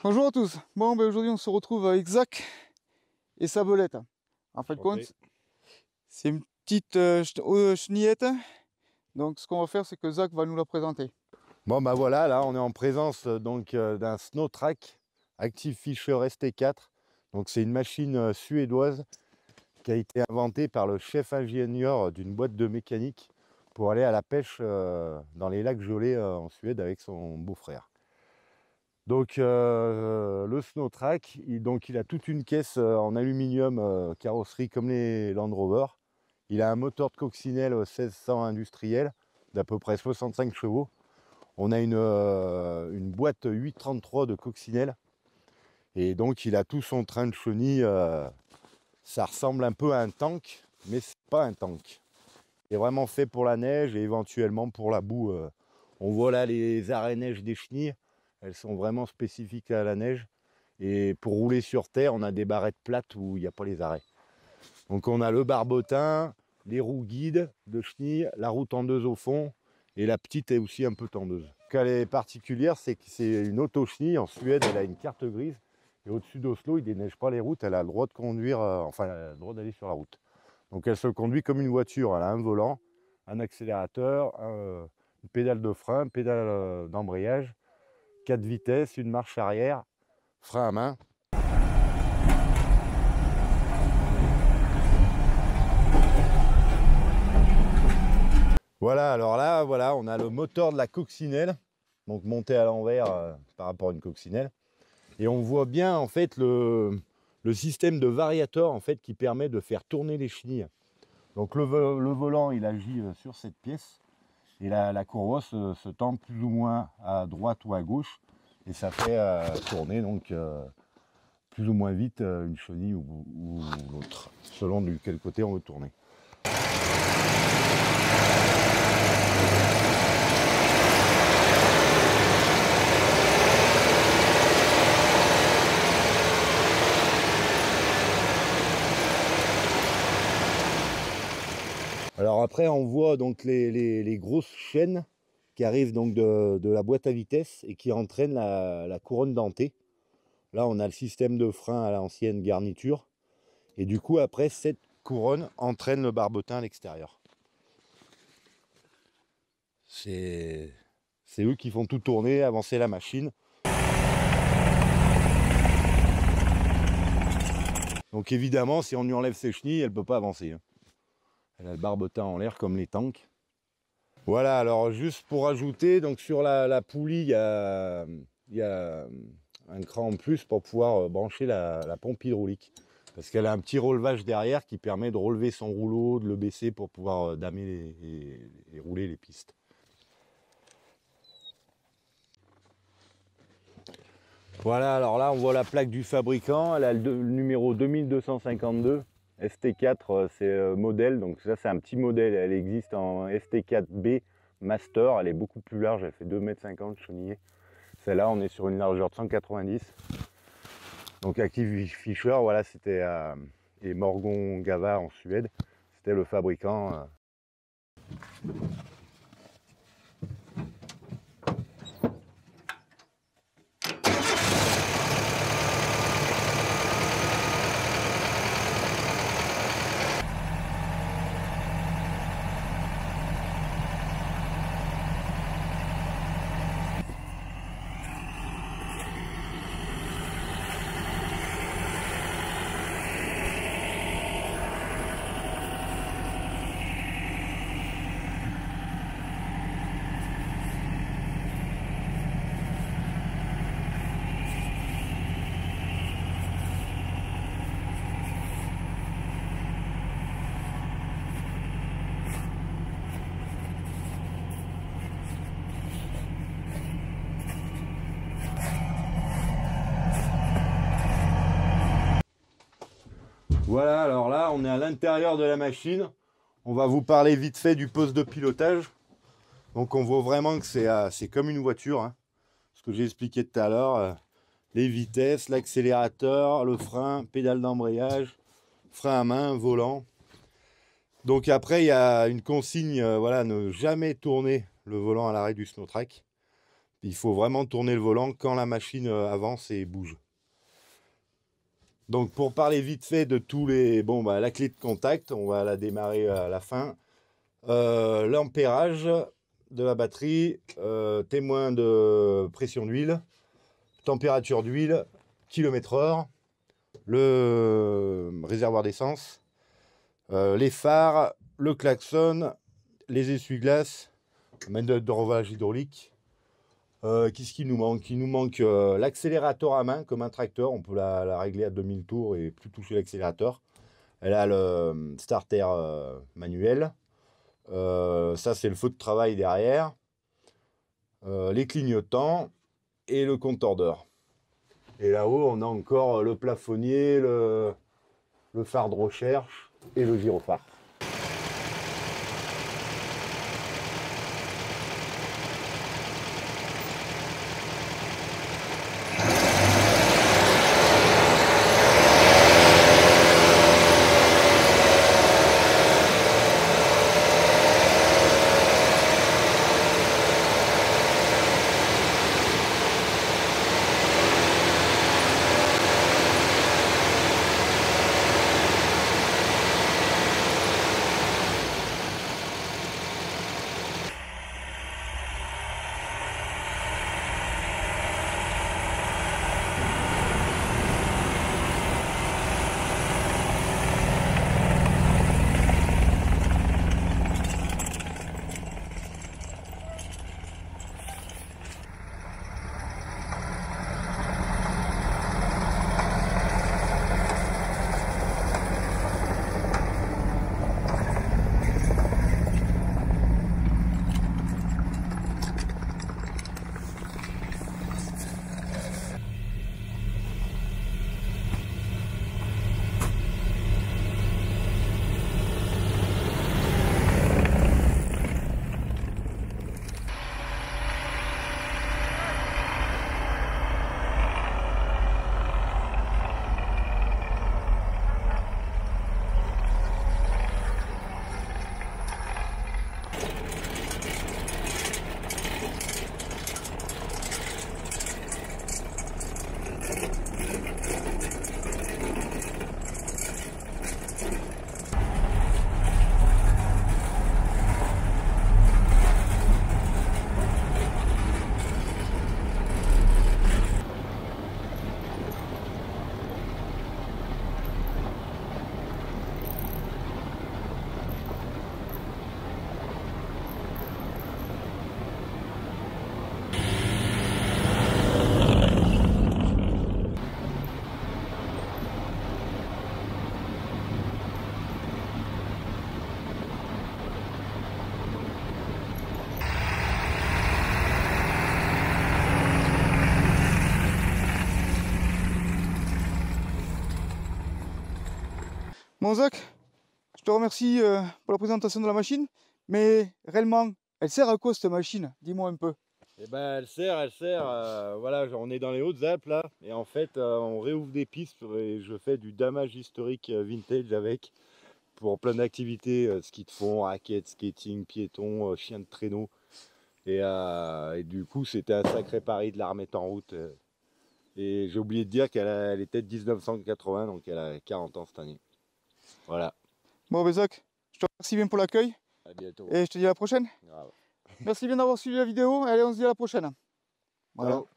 Bonjour à tous. Bon, ben aujourd'hui on se retrouve avec Zach et sa belette. En fait, compte, c'est une petite chenillette. Donc, ce qu'on va faire, c'est que Zach va nous la présenter. Bon, bah voilà, là on est en présence d'un Snowtrack Active Fisher ST4. Donc, c'est une machine suédoise qui a été inventée par le chef ingénieur d'une boîte de mécanique pour aller à la pêche dans les lacs gelés en Suède avec son beau-frère. Donc le Snowtrack, il a toute une caisse en aluminium carrosserie comme les Land Rover. Il a un moteur de coccinelle 1600 industriel d'à peu près 65 chevaux. On a une boîte 833 de coccinelle. Et donc il a tout son train de chenille. Ça ressemble un peu à un tank, mais c'est pas un tank. Il est vraiment fait pour la neige et éventuellement pour la boue. On voit là les arrêts neige des chenilles. Elles sont vraiment spécifiques à la neige. Et pour rouler sur terre, on a des barrettes plates où il n'y a pas les arrêts. Donc on a le barbotin, les roues guides de chenilles, la roue tendeuse au fond. Et la petite est aussi un peu tendeuse. Ce qu'elle est particulière, c'est que c'est une auto-chenille. En Suède, elle a une carte grise. Et au-dessus d'Oslo, il ne déneige pas les routes. Elle a le droit de conduire, enfin, elle a le droit d'aller sur la route. Donc elle se conduit comme une voiture. Elle a un volant, un accélérateur, une pédale de frein, une pédale d'embrayage, 4 vitesses, une marche arrière, frein à main. Voilà, alors là, voilà, on a le moteur de la coccinelle, donc monté à l'envers par rapport à une coccinelle. Et on voit bien en fait le système de variateur en fait qui permet de faire tourner les chenilles. Donc le volant il agit sur cette pièce et la courroie se tend plus ou moins à droite ou à gauche et ça fait tourner donc plus ou moins vite une chenille ou l'autre, selon de quel côté on veut tourner. Alors après, on voit donc les grosses chaînes qui arrivent donc de la boîte à vitesse et qui entraînent la couronne dentée. Là, on a le système de frein à l'ancienne garniture. Et du coup, après, cette couronne entraîne le barbotin à l'extérieur. C'est eux qui font tout tourner, avancer la machine. Donc évidemment, si on lui enlève ses chenilles, elle ne peut pas avancer. Elle a le barbotin en l'air comme les tanks. Voilà, alors juste pour ajouter, donc sur la poulie, il y a un cran en plus pour pouvoir brancher la pompe hydraulique. Parce qu'elle a un petit relevage derrière qui permet de relever son rouleau, de le baisser pour pouvoir damer et rouler les pistes. Voilà, alors là on voit la plaque du fabricant, elle a le numéro 2252. ST4 c'est modèle, donc ça c'est un petit modèle, elle existe en ST4B Master, elle est beaucoup plus large, elle fait 2,50 m chenillée. Celle-là on est sur une largeur de 190. Donc Active Fisher, voilà, c'était et Morgongava en Suède, c'était le fabricant. Voilà, alors là, on est à l'intérieur de la machine. On va vous parler vite fait du poste de pilotage. Donc on voit vraiment que c'est comme une voiture. Hein. Ce que j'ai expliqué tout à l'heure. Les vitesses, l'accélérateur, le frein, pédale d'embrayage, frein à main, volant. Donc après, il y a une consigne, voilà, ne jamais tourner le volant à l'arrêt du Snowtrack. Il faut vraiment tourner le volant quand la machine avance et bouge. Donc pour parler vite fait de tous les... Bon, bah, la clé de contact, on va la démarrer à la fin. L'ampérage de la batterie, témoin de pression d'huile, température d'huile, kilomètre-heure, le réservoir d'essence, les phares, le klaxon, les essuie-glaces, manette de relevage hydraulique. Qu'est-ce qu'il nous manque? Il nous manque l'accélérateur à main, comme un tracteur. On peut la régler à 2000 tours et plus toucher l'accélérateur. Elle a le starter manuel. Ça, c'est le feu de travail derrière. Les clignotants et le compteur d'heure. Et là-haut, on a encore le plafonnier, le phare de recherche et le gyrophare. Bon Zach, je te remercie pour la présentation de la machine, mais réellement, elle sert à quoi cette machine? Dis-moi un peu. Eh ben, elle sert, voilà, on est dans les Hautes-Alpes là, et en fait, on réouvre des pistes et je fais du damage historique vintage avec, pour plein d'activités, ski de fond, raquettes, skating, piéton, chien de traîneau. Et du coup, c'était un sacré pari de la remettre en route. Et j'ai oublié de dire qu'elle était de 1980, donc elle a 40 ans cette année. Voilà. Bon ben Zach, je te remercie bien pour l'accueil. À bientôt. Et je te dis à la prochaine. Grave. Merci bien d'avoir suivi la vidéo. Allez, on se dit à la prochaine. Voilà. Ciao.